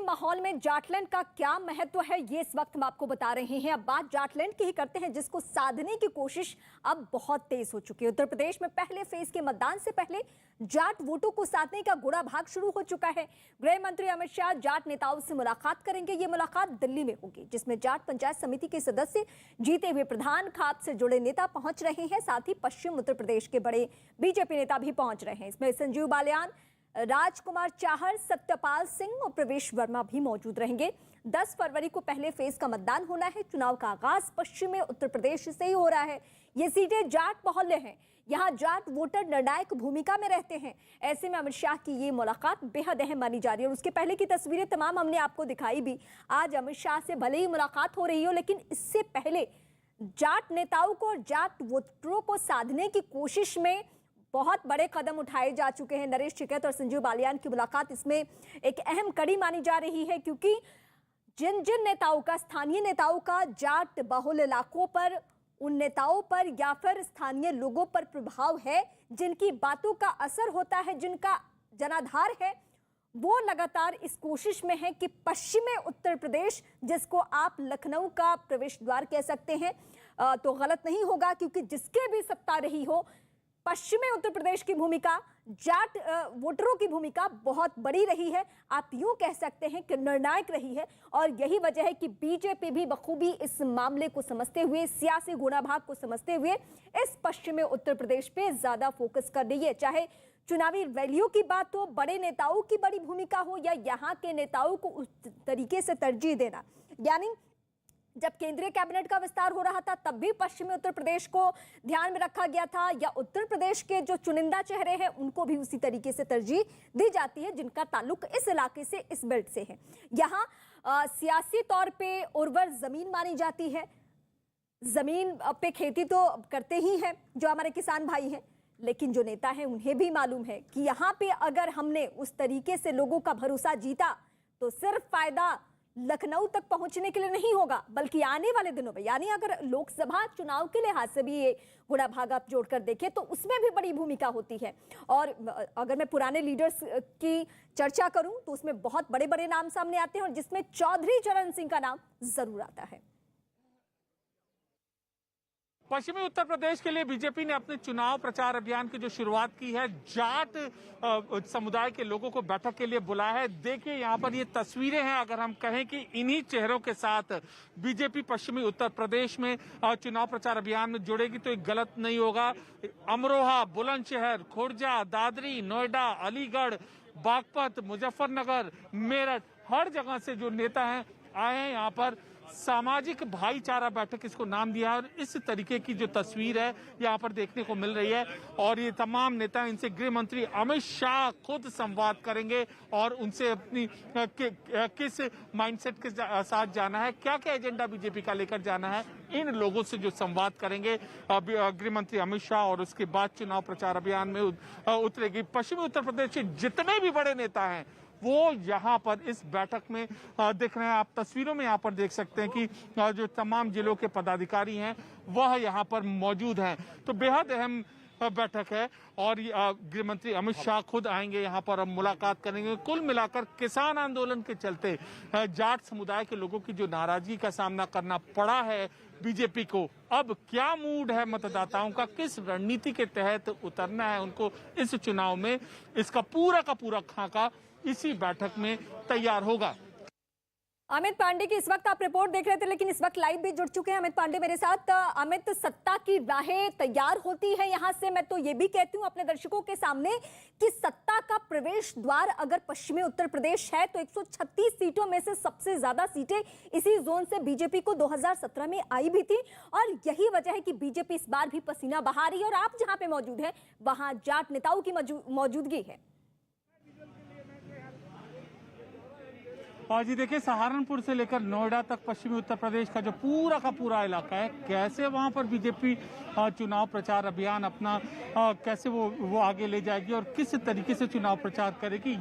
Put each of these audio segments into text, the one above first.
माहौल में जाटलैंड का क्या महत्व है, ये इस वक्त हम आपको बता रहे हैं। अब बात जाटलैंड की ही करते हैं, जिसको साधने की कोशिश अब बहुत तेज हो चुकी है। उत्तर प्रदेश में पहले फेज के मतदान से पहले जाट वोटों को साधने का गुड़ा भाग शुरू हो चुका है। गृह मंत्री अमित शाह जाट नेताओं से मुलाकात करेंगे। ये मुलाकात दिल्ली में होगी, जिसमें जाट पंचायत समिति के सदस्य, जीते हुए प्रधान, खाप से जुड़े नेता पहुंच रहे हैं। साथ ही पश्चिम उत्तर प्रदेश के बड़े बीजेपी नेता भी पहुंच रहे हैं। इसमें संजीव बालियान, राजकुमार चाहर, सत्यपाल सिंह और प्रवेश वर्मा भी मौजूद रहेंगे। 10 फरवरी को पहले फेज का मतदान होना है। चुनाव का आगाज पश्चिमी उत्तर प्रदेश से ही हो रहा है। ये सीटें जाट मोहल्ले हैं, यहाँ जाट वोटर निर्णायक भूमिका में रहते हैं। ऐसे में अमित शाह की ये मुलाकात बेहद अहम मानी जा रही है। और उसके पहले की तस्वीरें तमाम हमने आपको दिखाई भी। आज अमित शाह से भले ही मुलाकात हो रही हो, लेकिन इससे पहले जाट नेताओं को, जाट वोटरों को साधने की कोशिश में बहुत बड़े कदम उठाए जा चुके हैं। नरेश टिकैत और संजीव बालियान की मुलाकात इसमें एक अहम कड़ी मानी जा रही है, क्योंकि जिन जिन नेताओं का, स्थानीय नेताओं का जाट बहुल इलाकों पर, उन नेताओं पर या फिर स्थानीय लोगों पर प्रभाव है, जिनकी बातों का असर होता है, जिनका जनाधार है, वो लगातार इस कोशिश में है कि पश्चिमी उत्तर प्रदेश, जिसको आप लखनऊ का प्रवेश द्वार कह सकते हैं तो गलत नहीं होगा, क्योंकि जिसके भी सत्ता रही हो, पश्चिमी उत्तर प्रदेश की भूमिका, जाट वोटरों की भूमिका बहुत बड़ी रही है। आप यूं कह सकते हैं कि निर्णायक रही है। और यही वजह है कि बीजेपी भी बखूबी इस मामले को समझते हुए, सियासी गुणाभाग को समझते हुए इस पश्चिमी उत्तर प्रदेश पे ज्यादा फोकस कर रही है। चाहे चुनावी रैलियों की बात हो, बड़े नेताओं की बड़ी भूमिका हो, या यहाँ के नेताओं को उस तरीके से तरजीह देना। यानी जब केंद्रीय कैबिनेट का विस्तार हो रहा था, तब भी पश्चिमी उत्तर प्रदेश को ध्यान में रखा गया था, या उत्तर प्रदेश के जो चुनिंदा चेहरे हैं उनको भी उसी तरीके से तरजीह दी जाती है, जिनका ताल्लुक इस इलाके से, इस बेल्ट से है। यहाँ सियासी तौर पे उर्वर जमीन मानी जाती है। जमीन पे खेती तो करते ही हैं जो हमारे किसान भाई हैं, लेकिन जो नेता हैं उन्हें भी मालूम है कि यहाँ पे अगर हमने उस तरीके से लोगों का भरोसा जीता, तो सिर्फ फायदा लखनऊ तक पहुंचने के लिए नहीं होगा, बल्कि आने वाले दिनों में, यानी अगर लोकसभा चुनाव के लिहाज से भी ये गुणा भाग आप जोड़कर देखें, तो उसमें भी बड़ी भूमिका होती है। और अगर मैं पुराने लीडर्स की चर्चा करूं, तो उसमें बहुत बड़े बड़े नाम सामने आते हैं, और जिसमें चौधरी चरण सिंह का नाम जरूर आता है। पश्चिमी उत्तर प्रदेश के लिए बीजेपी ने अपने चुनाव प्रचार अभियान की जो शुरुआत की है, जाट समुदाय के लोगों को बैठक के लिए बुलाया है। देखिए यहाँ पर ये तस्वीरें हैं। अगर हम कहें कि इन्हीं चेहरों के साथ बीजेपी पश्चिमी उत्तर प्रदेश में चुनाव प्रचार अभियान में जुड़ेगी तो ये गलत नहीं होगा। अमरोहा, बुलंदशहर, खुर्जा, दादरी, नोएडा, अलीगढ़, बागपत, मुजफ्फरनगर, मेरठ, हर जगह से जो नेता हैं आए हैं यहाँ पर। सामाजिक भाईचारा बैठक इसको नाम दिया है, और इस तरीके की जो तस्वीर है यहाँ पर देखने को मिल रही है। और ये तमाम नेता, इनसे गृह मंत्री अमित शाह खुद संवाद करेंगे और उनसे अपनी किस माइंडसेट के साथ जाना है, क्या क्या एजेंडा बीजेपी का लेकर जाना है, इन लोगों से जो संवाद करेंगे गृह मंत्री अमित शाह। और उसके बाद चुनाव प्रचार अभियान में उतरेगी। पश्चिमी उत्तर प्रदेश के जितने भी बड़े नेता हैं वो यहाँ पर इस बैठक में दिख रहे हैं। आप तस्वीरों में यहाँ पर देख सकते हैं कि जो तमाम जिलों के पदाधिकारी हैं वह यहाँ पर मौजूद हैं। तो बेहद अहम बैठक है, और गृह मंत्री अमित शाह खुद आएंगे यहाँ पर, अब मुलाकात करेंगे। कुल मिलाकर किसान आंदोलन के चलते जाट समुदाय के लोगों की जो नाराजगी का सामना करना पड़ा है बीजेपी को, अब क्या मूड है मतदाताओं का, किस रणनीति के तहत उतरना है उनको इस चुनाव में, इसका पूरा का पूरा खाका इसी बैठक में तैयार होगा। अमित पांडे की इस वक्त आप रिपोर्ट देख रहे थे, लेकिन इस वक्त लाइव भी जुड़ चुके हैं अमित पांडे मेरे साथ। अमित, सत्ता की राहें तैयार होती है यहाँ से। मैं तो ये भी कहती हूँ अपने दर्शकों के सामने कि सत्ता का प्रवेश द्वार अगर पश्चिमी उत्तर प्रदेश है, तो 136 सीटों में से सबसे ज्यादा सीटें इसी जोन से बीजेपी को 2017 में आई भी थी। और यही वजह है कि बीजेपी इस बार भी पसीना बहा रही है। और आप जहां पे मौजूद है, वहां जाट नेताओं की मौजूदगी है। और जी देखिए, सहारनपुर से लेकर नोएडा तक पश्चिमी उत्तर प्रदेश का जो पूरा का पूरा इलाका है, कैसे वहां पर बीजेपी चुनाव प्रचार अभियान अपना कैसे वो आगे ले जाएगी और किस तरीके से चुनाव प्रचार करेगी।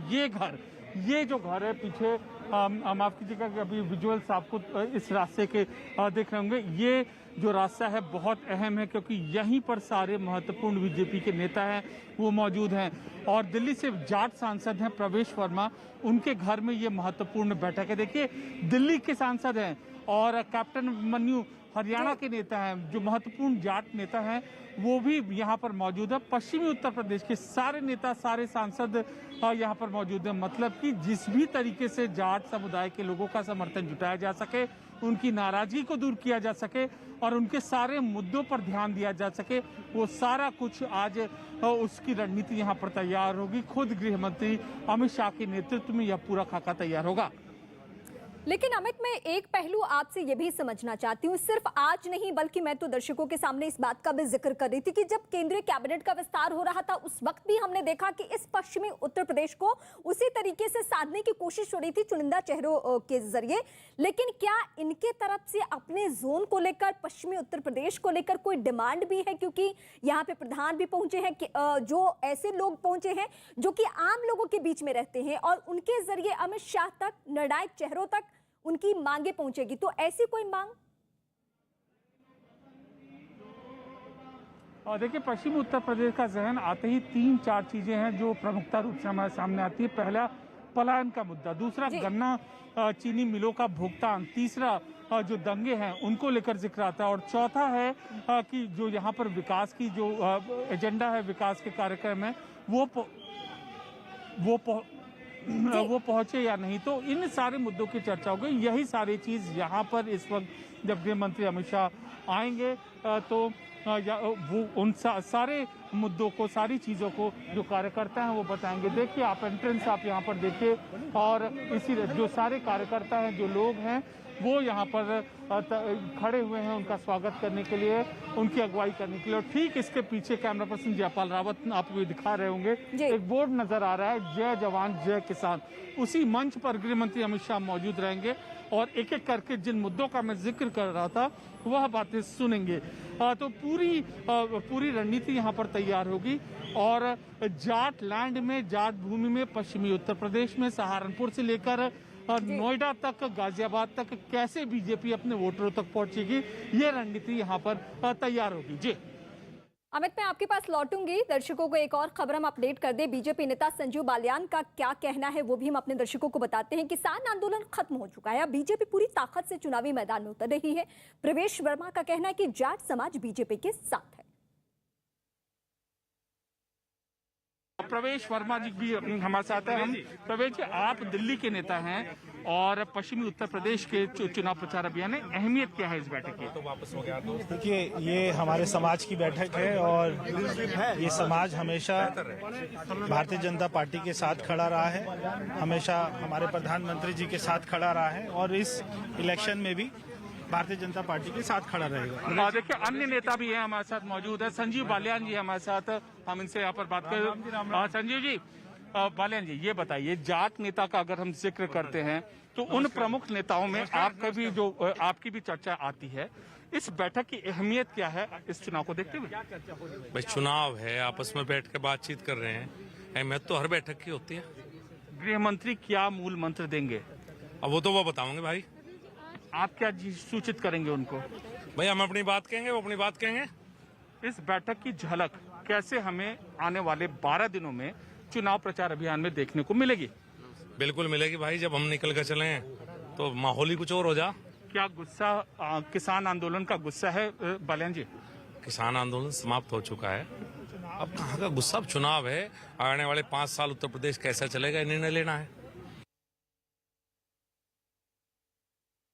ये जो घर है पीछे, माफ कीजिएगा कि अभी विजुअल्स आपको इस रास्ते के देख रहे होंगे। ये जो रास्ता है बहुत अहम है क्योंकि यहीं पर सारे महत्वपूर्ण बीजेपी के नेता हैं वो मौजूद हैं। और दिल्ली से जाट सांसद हैं प्रवेश वर्मा, उनके घर में ये महत्वपूर्ण बैठक है। देखिए, दिल्ली के सांसद हैं और कैप्टन मन्यू हरियाणा के नेता हैं, जो महत्वपूर्ण जाट नेता हैं वो भी यहाँ पर मौजूद है। पश्चिमी उत्तर प्रदेश के सारे नेता, सारे सांसद यहाँ पर मौजूद है। मतलब कि जिस भी तरीके से जाट समुदाय के लोगों का समर्थन जुटाया जा सके, उनकी नाराजगी को दूर किया जा सके और उनके सारे मुद्दों पर ध्यान दिया जा सके, वो सारा कुछ आज उसकी रणनीति यहाँ पर तैयार होगी। खुद गृह मंत्री अमित शाह के नेतृत्व में यह पूरा खाका तैयार होगा। लेकिन अमित, मैं एक पहलू आपसे ये भी समझना चाहती हूँ, सिर्फ आज नहीं बल्कि मैं तो दर्शकों के सामने इस बात का भी जिक्र कर रही थी कि जब केंद्रीय कैबिनेट का विस्तार हो रहा था उस वक्त भी हमने देखा कि इस पश्चिमी उत्तर प्रदेश को उसी तरीके से साधने की कोशिश हो रही थी चुनिंदा चेहरों के जरिए। लेकिन क्या इनके तरफ से अपने जोन को लेकर, पश्चिमी उत्तर प्रदेश को लेकर कोई डिमांड भी है? क्योंकि यहाँ पे प्रधान भी पहुंचे हैं, जो ऐसे लोग पहुंचे हैं जो कि आम लोगों के बीच में रहते हैं और उनके जरिए अमित शाह तक, निर्णायक चेहरों तक उनकी मांगे पहुंचेगी। तो ऐसी कोई मांग? और देखिए, पश्चिमी उत्तर प्रदेश का जहन आते ही 3-4 चीजें हैं जो प्रमुखता रूप से हमारे सामने आती है। पहला, पलायन का मुद्दा। दूसरा, गन्ना चीनी मिलों का भुगतान। तीसरा, जो दंगे हैं उनको लेकर जिक्र आता है। और चौथा है कि जो यहाँ पर विकास की जो एजेंडा है, विकास के कार्यक्रम है, वो पहुंचे या नहीं। तो इन सारे मुद्दों की चर्चा हो गई। यही सारी चीज यहाँ पर इस वक्त जब गृह मंत्री अमित शाह आएंगे तो वो उन सारे मुद्दों को, सारी चीजों को जो कार्यकर्ता हैं वो बताएंगे। देखिए, आप एंट्रेंस आप यहाँ पर देखिए और इसी जो सारे कार्यकर्ता हैं, जो लोग हैं वो यहाँ पर खड़े हुए हैं उनका स्वागत करने के लिए, उनकी अगुवाई करने के लिए। और ठीक इसके पीछे कैमरा पर्सन जयपाल रावत आपको दिखा रहे होंगे, एक बोर्ड नजर आ रहा है, जय जवान जय किसान। उसी मंच पर गृह मंत्री अमित शाह मौजूद रहेंगे और एक एक करके जिन मुद्दों का मैं जिक्र कर रहा था वह बातें सुनेंगे। तो पूरी रणनीति यहाँ पर तैयार होगी। और जाट लैंड में, जाट भूमि में, पश्चिमी उत्तर प्रदेश में सहारनपुर से लेकर नोएडा तक, गाजियाबाद तक कैसे बीजेपी अपने वोटरों तक पहुंचेगी, ये रणनीति यहाँ पर तैयार होगी। जी अमित, मैं आपके पास लौटूंगी। दर्शकों को एक और खबर हम अपडेट कर दें। बीजेपी नेता संजीव बालियान का क्या कहना है वो भी हम अपने दर्शकों को बताते हैं। किसान आंदोलन खत्म हो चुका है, अब बीजेपी पूरी ताकत से चुनावी मैदान में उतर रही है। प्रवेश वर्मा का कहना है कि जाट समाज बीजेपी के साथ है। प्रवेश वर्मा जी भी हमारे साथ हैं। हम प्रवेश जी, आप दिल्ली के नेता हैं और पश्चिमी उत्तर प्रदेश के चुनाव प्रचार अभियान है, अहमियत क्या है इस बैठक की? देखिए, ये हमारे समाज की बैठक है और ये समाज हमेशा भारतीय जनता पार्टी के साथ खड़ा रहा है, हमेशा हमारे प्रधानमंत्री जी के साथ खड़ा रहा है और इस इलेक्शन में भी भारतीय जनता पार्टी के साथ खड़ा रहेगा। देखिए, अन्य नेता भी हैं हमारे साथ मौजूद है। संजीव बालियान जी हमारे साथ, हम इनसे यहाँ पर बात करें। संजीव जी, बालियान जी, ये बताइए, जाट नेता का अगर हम जिक्र करते हैं तो उन प्रमुख नेताओं में आपका भी जो आपकी भी चर्चा आती है, इस बैठक की अहमियत क्या है इस चुनाव को देखते हुए? भाई, चुनाव है, आपस में बैठ के बातचीत कर रहे हैं, अहमियत तो हर बैठक की होती है। गृह मंत्री क्या मूल मंत्र देंगे? अब वो तो वो बताओगे भाई। आप क्या सूचित करेंगे उनको? भाई, हम अपनी बात कहेंगे, वो अपनी बात कहेंगे। इस बैठक की झलक कैसे हमें आने वाले 12 दिनों में चुनाव प्रचार अभियान में देखने को मिलेगी? बिल्कुल मिलेगी भाई, जब हम निकल कर चले तो माहौल ही कुछ और हो जा। क्या गुस्सा किसान आंदोलन का गुस्सा है बालियान जी? किसान आंदोलन समाप्त हो चुका है, अब कहाँ का गुस्सा, अब चुनाव है। आने वाले 5 साल उत्तर प्रदेश कैसा चलेगा, निर्णय लेना है।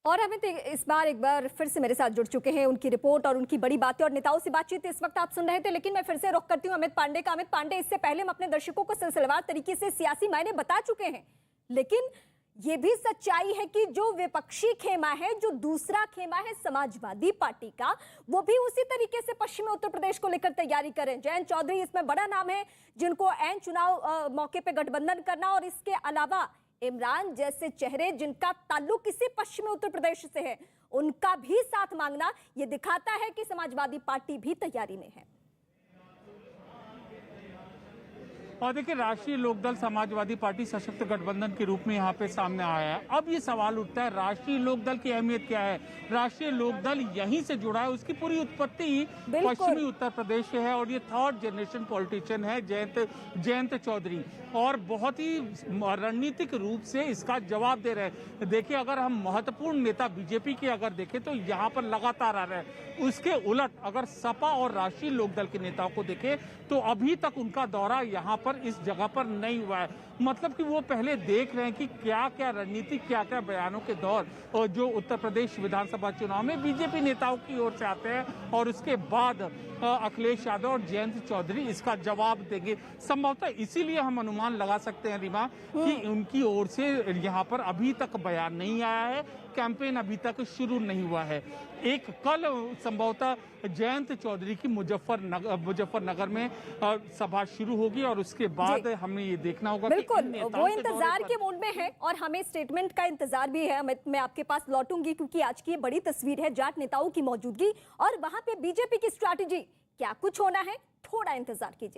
और हमें इस बार एक बार फिर से मेरे साथ जुड़ चुके हैं उनकी रिपोर्ट और उनकी बड़ी बातें और नेताओं से बातचीत इस वक्त आप सुन रहे थे। लेकिन मैं फिर से रुख करती हूँ अमित पांडे का। अमित पांडे, इससे पहले हम अपने दर्शकों को सिलसिलेवार तरीके से सियासी मायने बता चुके हैं, लेकिन ये भी सच्चाई है कि जो विपक्षी खेमा है, जो दूसरा खेमा है समाजवादी पार्टी का, वो भी उसी तरीके से पश्चिमी उत्तर प्रदेश को लेकर तैयारी करें। जयंत चौधरी इसमें बड़ा नाम है जिनको ऐन चुनाव मौके पर गठबंधन करना, और इसके अलावा इमरान जैसे चेहरे जिनका ताल्लुक किसी पश्चिमी उत्तर प्रदेश से है, उनका भी साथ मांगना, यह दिखाता है कि समाजवादी पार्टी भी तैयारी में है। और देखिए, राष्ट्रीय लोकदल समाजवादी पार्टी सशक्त गठबंधन के रूप में यहाँ पे सामने आया है। अब ये सवाल उठता है, राष्ट्रीय लोकदल की अहमियत क्या है? राष्ट्रीय लोकदल यहीं से जुड़ा है, उसकी पूरी उत्पत्ति पश्चिमी उत्तर प्रदेश से है और ये थर्ड जनरेशन पॉलिटिशियन है जयंत चौधरी, और बहुत ही रणनीतिक रूप से इसका जवाब दे रहे हैं। देखिए, अगर हम महत्वपूर्ण नेता बीजेपी के अगर देखें तो यहाँ पर लगातार आ रहे हैं। उसके उलट अगर सपा और राष्ट्रीय लोकदल के नेताओं को देखें तो अभी तक उनका दौरा यहाँ पर इस जगह पर नहीं हुआ है। मतलब कि वो पहले देख रहे हैं कि क्या क्या रणनीति, क्या क्या बयानों के दौर और जो उत्तर प्रदेश विधानसभा चुनाव में बीजेपी नेताओं की ओर से आते हैं, और उसके बाद अखिलेश यादव और जयंत चौधरी इसका जवाब देंगे। संभवतः इसीलिए हम अनुमान लगा सकते हैं रीमा कि उनकी ओर से यहाँ पर अभी तक बयान नहीं आया है, कैंपेन अभी तक शुरू नहीं हुआ है। एक कल संभवतः जयंत चौधरी की मुजफ्फरनगर में सभा शुरू होगी और उसके बाद हमें ये देखना होगा कि बिल्कुल वो इंतजार के मूड में है और हमें स्टेटमेंट का इंतजार भी है। मैं आपके पास लौटूंगी क्योंकि आज की ये बड़ी तस्वीर है, जाट नेताओं की मौजूदगी और वहां पे बीजेपी की स्ट्रैटेजी। क्या कुछ होना है, थोड़ा इंतजार कीजिए।